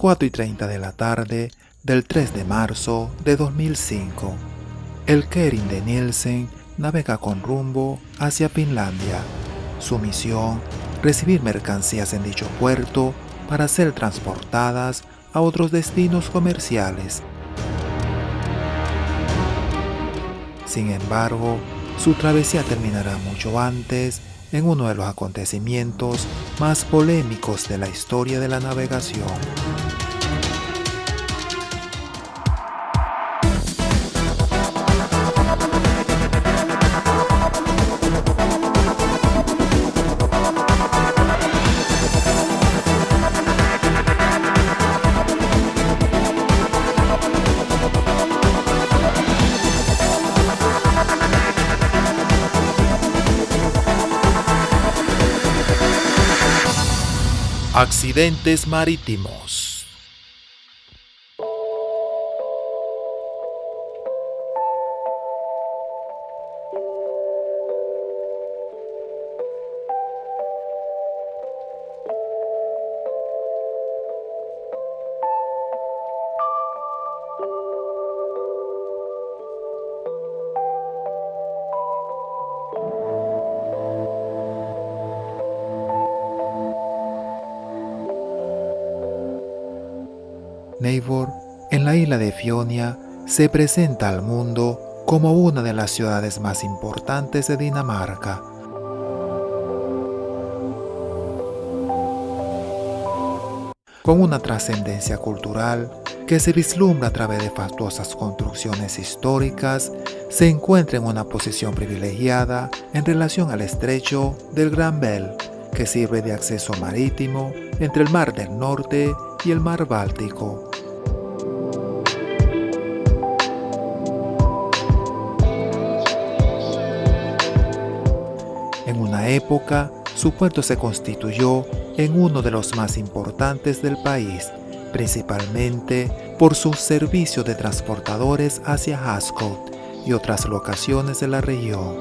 4:30 de la tarde del 3 de marzo de 2005. El Kering de Nielsen navega con rumbo hacia Finlandia. Su misión, recibir mercancías en dicho puerto para ser transportadas a otros destinos comerciales. Sin embargo, su travesía terminará mucho antes en uno de los acontecimientos más polémicos de la historia de la navegación. Accidentes marítimos. Neiborg, en la isla de Fionia, se presenta al mundo como una de las ciudades más importantes de Dinamarca. Con una trascendencia cultural que se vislumbra a través de fastuosas construcciones históricas, se encuentra en una posición privilegiada en relación al estrecho del Gran Bell, que sirve de acceso marítimo entre el Mar del Norte y el Mar Báltico. En una época, su puerto se constituyó en uno de los más importantes del país, principalmente por sus servicios de transportadores hacia Askøy y otras locaciones de la región.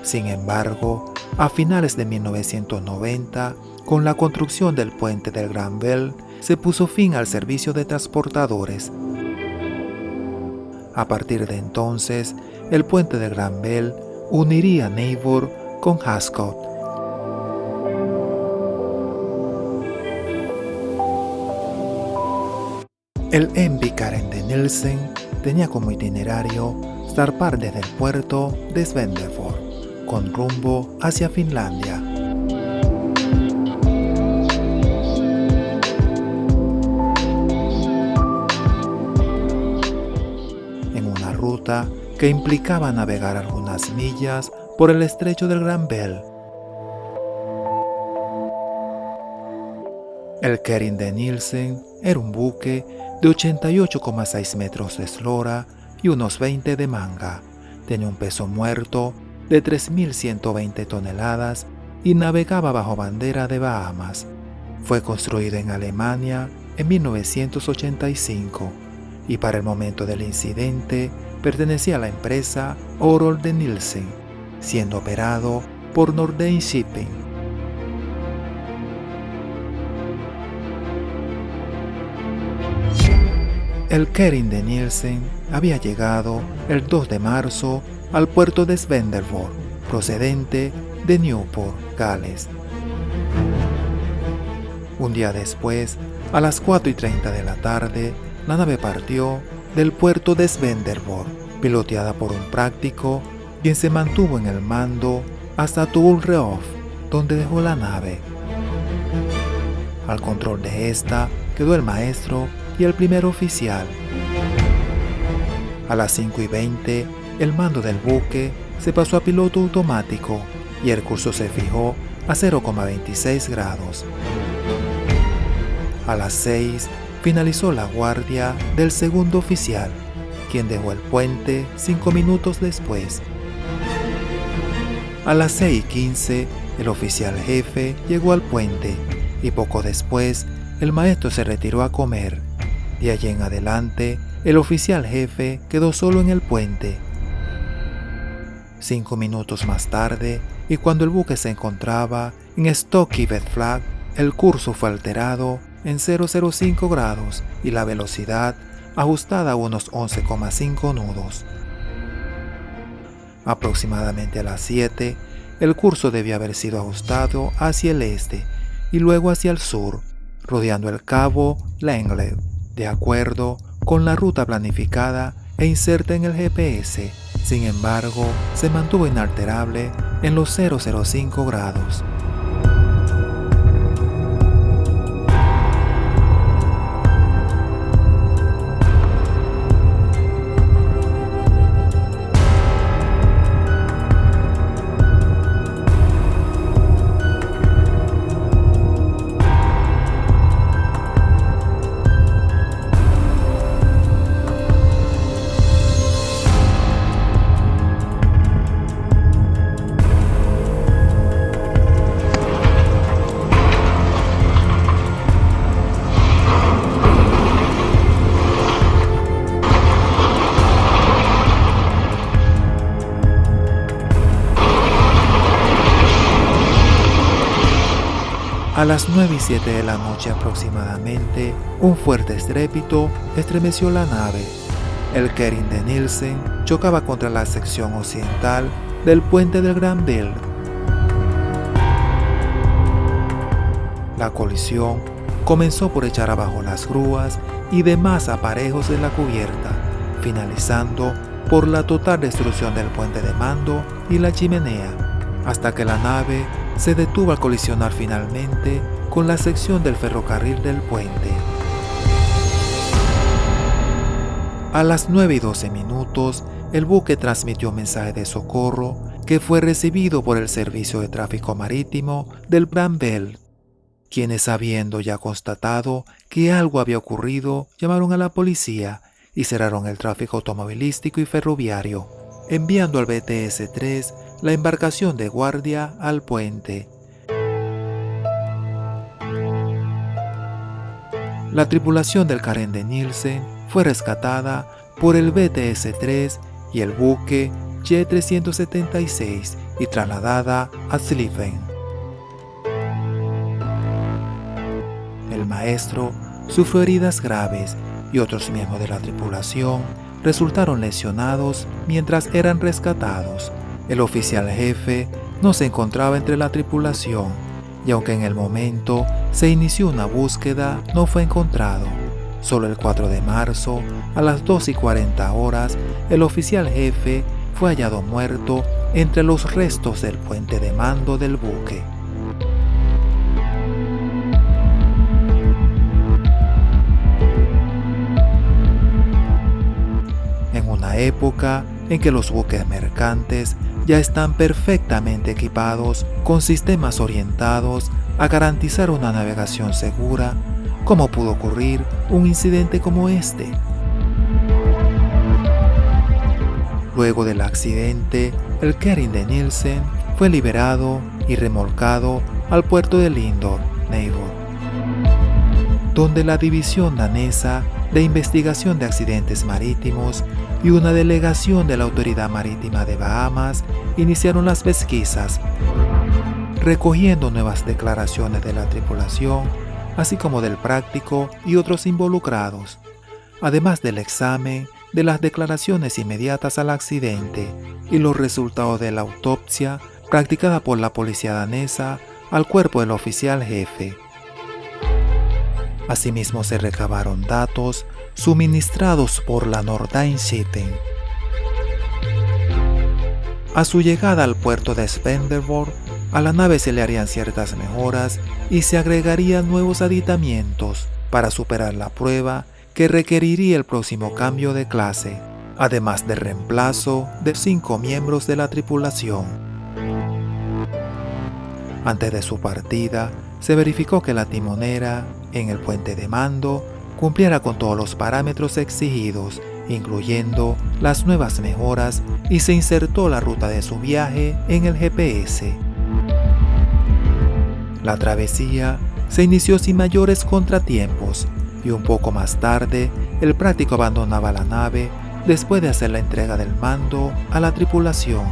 Sin embargo, a finales de 1990, con la construcción del puente del Gran Bell, se puso fin al servicio de transportadores. A partir de entonces, el puente del Gran Bell uniría Neiborg con Askøy. El MV Karen de Nielsen tenía como itinerario zarpar desde el puerto de Svenderborg, con rumbo hacia Finlandia. En una ruta que implicaba navegar algunas millas por el estrecho del Gran Bell. El Kering de Nielsen era un buque de 88,6 metros de eslora y unos 20 de manga. Tenía un peso muerto de 3.120 toneladas y navegaba bajo bandera de Bahamas. Fue construido en Alemania en 1985 y para el momento del incidente pertenecía a la empresa Orold de Nielsen, siendo operado por Nordea Shipping. El Kering de Nielsen había llegado el 2 de marzo al puerto de Svenderborg, procedente de Newport, Gales. Un día después, a las 4:30 de la tarde, la nave partió del puerto de Svenderborg, piloteada por un práctico, quien se mantuvo en el mando hasta Tullrehof, donde dejó la nave. Al control de esta quedó el maestro y el primer oficial. A las 5:20, el mando del buque se pasó a piloto automático y el curso se fijó a 0,26 grados. A las 6 finalizó la guardia del segundo oficial, quien dejó el puente 5 minutos después. A las 6:15, el oficial jefe llegó al puente y poco después el maestro se retiró a comer. De allí en adelante, el oficial jefe quedó solo en el puente. 5 minutos más tarde, y cuando el buque se encontraba en Stockived Flag, el curso fue alterado en 0,05 grados y la velocidad ajustada a unos 11,5 nudos. Aproximadamente a las 7, el curso debía haber sido ajustado hacia el este y luego hacia el sur, rodeando el cabo Lenglet, de acuerdo con la ruta planificada e inserta en el GPS. Sin embargo, se mantuvo inalterable en los 0,05 grados. A las 9:07 de la noche aproximadamente, un fuerte estrépito estremeció la nave. El Kerin de Nielsen chocaba contra la sección occidental del puente del Granville. La colisión comenzó por echar abajo las grúas y demás aparejos de la cubierta, finalizando por la total destrucción del puente de mando y la chimenea, hasta que la nave se detuvo al colisionar finalmente con la sección del ferrocarril del puente. A las 9:12, el buque transmitió un mensaje de socorro que fue recibido por el Servicio de Tráfico Marítimo del Granville, quienes, habiendo ya constatado que algo había ocurrido, llamaron a la policía y cerraron el tráfico automovilístico y ferroviario, enviando al BTS-3 la embarcación de guardia al puente. La tripulación del Karen de Nielsen fue rescatada por el BTS-3 y el buque Y-376 y trasladada a Sliven. El maestro sufrió heridas graves y otros miembros de la tripulación resultaron lesionados mientras eran rescatados. El oficial jefe no se encontraba entre la tripulación y aunque en el momento se inició una búsqueda, no fue encontrado. Solo el 4 de marzo, a las 2:40 horas, el oficial jefe fue hallado muerto entre los restos del puente de mando del buque. En una época en que los buques mercantes ya están perfectamente equipados con sistemas orientados a garantizar una navegación segura, ¿cómo pudo ocurrir un incidente como este? Luego del accidente, el Kerin de Nielsen fue liberado y remolcado al puerto de Lindor, Neighbor, donde la división danesa de investigación de accidentes marítimos y una delegación de la Autoridad Marítima de Bahamas iniciaron las pesquisas, recogiendo nuevas declaraciones de la tripulación, así como del práctico y otros involucrados, además del examen de las declaraciones inmediatas al accidente y los resultados de la autopsia practicada por la policía danesa al cuerpo del oficial jefe. Asimismo se recabaron datos suministrados por la Nordine Shipping. A su llegada al puerto de Spenderborg, a la nave se le harían ciertas mejoras y se agregarían nuevos aditamientos para superar la prueba que requeriría el próximo cambio de clase, además del reemplazo de 5 miembros de la tripulación. Antes de su partida, se verificó que la timonera en el puente de mando cumpliera con todos los parámetros exigidos, incluyendo las nuevas mejoras, y se insertó la ruta de su viaje en el GPS. La travesía se inició sin mayores contratiempos y un poco más tarde el práctico abandonaba la nave después de hacer la entrega del mando a la tripulación.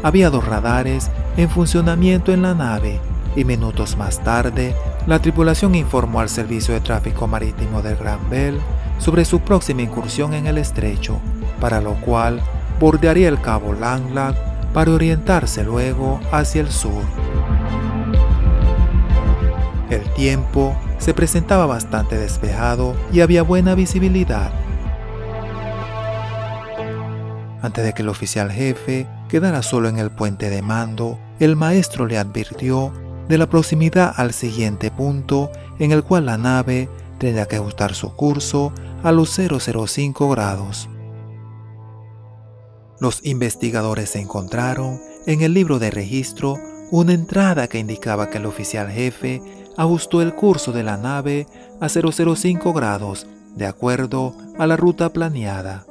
Había 2 radares en funcionamiento en la nave, y minutos más tarde, la tripulación informó al Servicio de Tráfico Marítimo del Granville sobre su próxima incursión en el estrecho, para lo cual bordearía el cabo Langlad para orientarse luego hacia el sur. El tiempo se presentaba bastante despejado y había buena visibilidad. Antes de que el oficial jefe quedara solo en el puente de mando, el maestro le advirtió de la proximidad al siguiente punto en el cual la nave tendría que ajustar su curso a los 005 grados. Los investigadores encontraron en el libro de registro una entrada que indicaba que el oficial jefe ajustó el curso de la nave a 005 grados de acuerdo a la ruta planeada.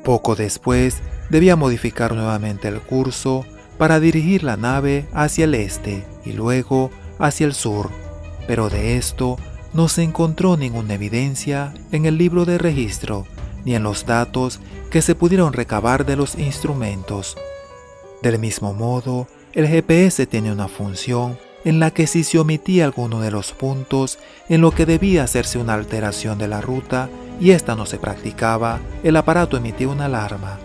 Poco después debía modificar nuevamente el curso para dirigir la nave hacia el este y luego hacia el sur, pero de esto no se encontró ninguna evidencia en el libro de registro ni en los datos que se pudieron recabar de los instrumentos. Del mismo modo, el GPS tiene una función en la que si se omitía alguno de los puntos en lo que debía hacerse una alteración de la ruta y esta no se practicaba, el aparato emitía una alarma,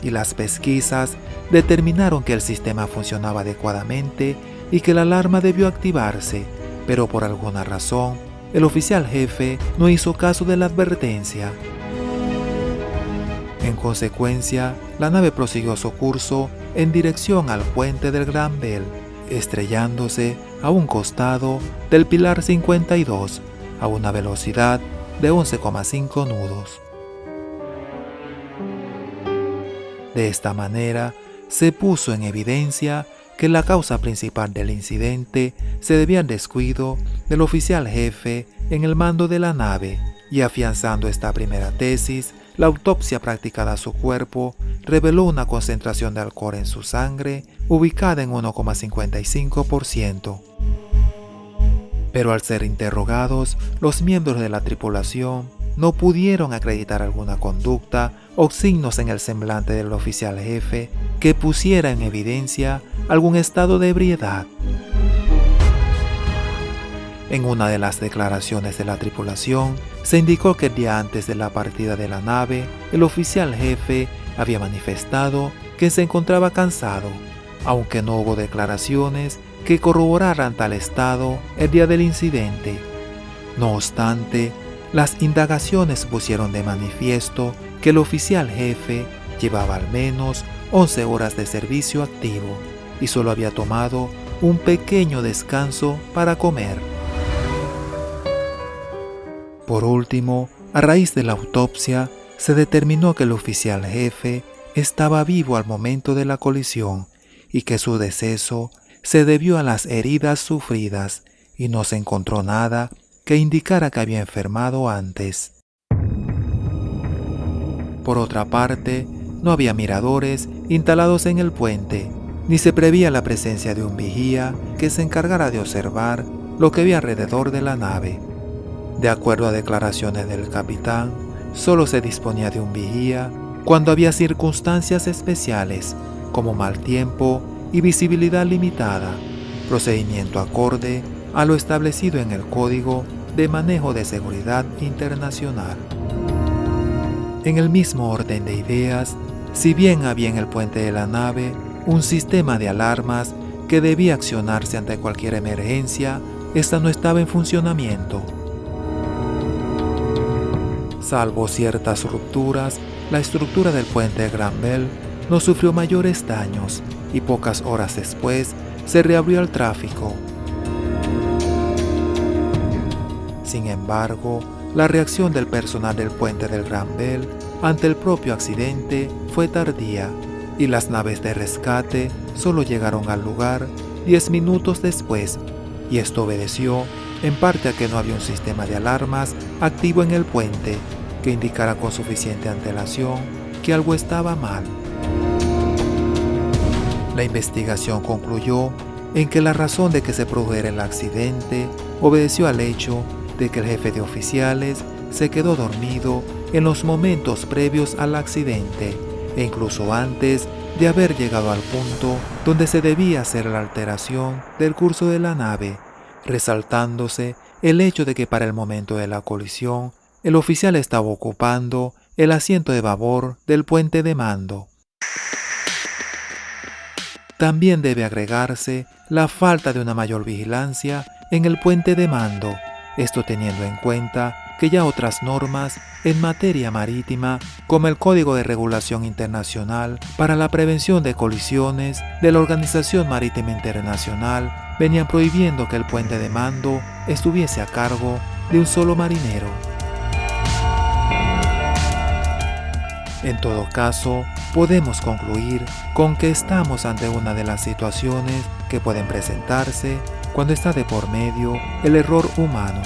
y las pesquisas determinaron que el sistema funcionaba adecuadamente y que la alarma debió activarse, pero por alguna razón, el oficial jefe no hizo caso de la advertencia. En consecuencia, la nave prosiguió su curso en dirección al puente del Granville, estrellándose a un costado del pilar 52 a una velocidad de 11,5 nudos. De esta manera, se puso en evidencia que la causa principal del incidente se debía al descuido del oficial jefe en el mando de la nave, y afianzando esta primera tesis, la autopsia practicada a su cuerpo reveló una concentración de alcohol en su sangre ubicada en 1,55%. Pero al ser interrogados, los miembros de la tripulación no pudieron acreditar alguna conducta o signos en el semblante del oficial jefe que pusiera en evidencia algún estado de ebriedad. En una de las declaraciones de la tripulación, se indicó que el día antes de la partida de la nave, el oficial jefe había manifestado que se encontraba cansado, aunque no hubo declaraciones que corroboraran tal estado el día del incidente. No obstante, las indagaciones pusieron de manifiesto que el oficial jefe llevaba al menos 11 horas de servicio activo y solo había tomado un pequeño descanso para comer. Por último, a raíz de la autopsia, se determinó que el oficial jefe estaba vivo al momento de la colisión y que su deceso se debió a las heridas sufridas y no se encontró nada que indicara que había enfermado antes. Por otra parte, no había miradores instalados en el puente, ni se prevía la presencia de un vigía que se encargara de observar lo que había alrededor de la nave. De acuerdo a declaraciones del capitán, solo se disponía de un vigía cuando había circunstancias especiales, como mal tiempo y visibilidad limitada, procedimiento acorde a lo establecido en el Código de Manejo de Seguridad Internacional. En el mismo orden de ideas, si bien había en el puente de la nave un sistema de alarmas que debía accionarse ante cualquier emergencia, esta no estaba en funcionamiento. Salvo ciertas rupturas, la estructura del puente de Granville no sufrió mayores daños y pocas horas después se reabrió al tráfico. Sin embargo, la reacción del personal del puente del Granville ante el propio accidente fue tardía y las naves de rescate solo llegaron al lugar 10 minutos después, y esto obedeció en parte a que no había un sistema de alarmas activo en el puente que indicara con suficiente antelación que algo estaba mal. La investigación concluyó en que la razón de que se produjera el accidente obedeció al hecho de que el jefe de oficiales se quedó dormido en los momentos previos al accidente e incluso antes de haber llegado al punto donde se debía hacer la alteración del curso de la nave, resaltándose el hecho de que para el momento de la colisión, el oficial estaba ocupando el asiento de babor del puente de mando. También debe agregarse la falta de una mayor vigilancia en el puente de mando, esto teniendo en cuenta que ya otras normas en materia marítima, como el Código de Regulación Internacional para la Prevención de Colisiones de la Organización Marítima Internacional, venían prohibiendo que el puente de mando estuviese a cargo de un solo marinero. En todo caso, podemos concluir con que estamos ante una de las situaciones que pueden presentarse cuando está de por medio el error humano.